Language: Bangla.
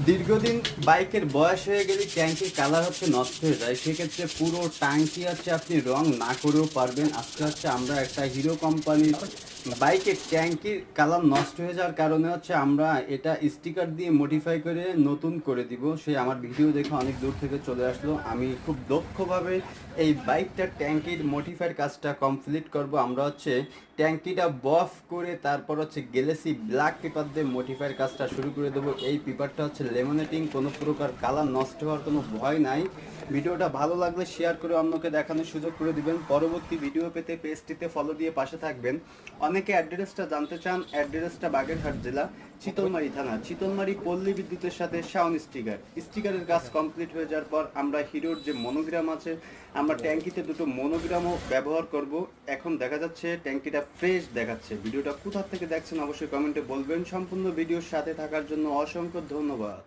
দীর্ঘদিন বাইকের বয়স হয়ে গেলে ট্যাঙ্কির কালার হচ্ছে নষ্ট হয়ে যায়, সেক্ষেত্রে পুরো ট্যাঙ্কি হচ্ছে আপনি রং না করেও পারবেন। আজকে হচ্ছে আমরা একটা হিরো কোম্পানির বাইকের ট্যাঙ্কির কালার নষ্ট হয়ে যাওয়ার কারণে হচ্ছে আমরা এটা স্টিকার দিয়ে মডিফাই করে নতুন করে দিব। সে আমার ভিডিও দেখে অনেক দূর থেকে চলে আসলো। আমি খুব দক্ষভাবে এই বাইকটার ট্যাঙ্কির মডিফাইয়ের কাজটা কমপ্লিট করব। আমরা হচ্ছে ট্যাঙ্কিটা বফ করে তারপর হচ্ছে গ্যালাক্সি ব্ল্যাক পেপার দিয়ে মডিফাইয়ের কাজটা শুরু করে দেবো। এই পেপারটা হচ্ছে লেমিনেটিং, কোনো প্রকার কালার নষ্ট হওয়ার কোনো ভয় নাই। ভিডিওটা ভালো লাগলে শেয়ার করে অন্যকে দেখানোর সুযোগ করে দিবেন। পরবর্তী ভিডিও পেতে পেজটিতে ফলো দিয়ে পাশে থাকবেন। অনেকে অ্যাড্রেসটা জানতে চান, অ্যাড্রেসটা বাগেরহাট জেলা, চিতলমারি থানা, চিতলমারি পল্লী বিদ্যুতের সাথে শাওন স্টিকারের কাজ কমপ্লিট হয়ে যাওয়ার পর আমরা হিরোর যে মনোগ্রাম আছে, আমরা ট্যাঙ্কিতে দুটো মনোগ্রামও ব্যবহার করব। এখন দেখা যাচ্ছে ট্যাঙ্কিটা ফ্রেশ দেখাচ্ছে। ভিডিওটা কোথা থেকে দেখছেন অবশ্যই কমেন্টে বলবেন। সম্পূর্ণ ভিডিওর সাথে থাকার জন্য অসংখ্য ধন্যবাদ।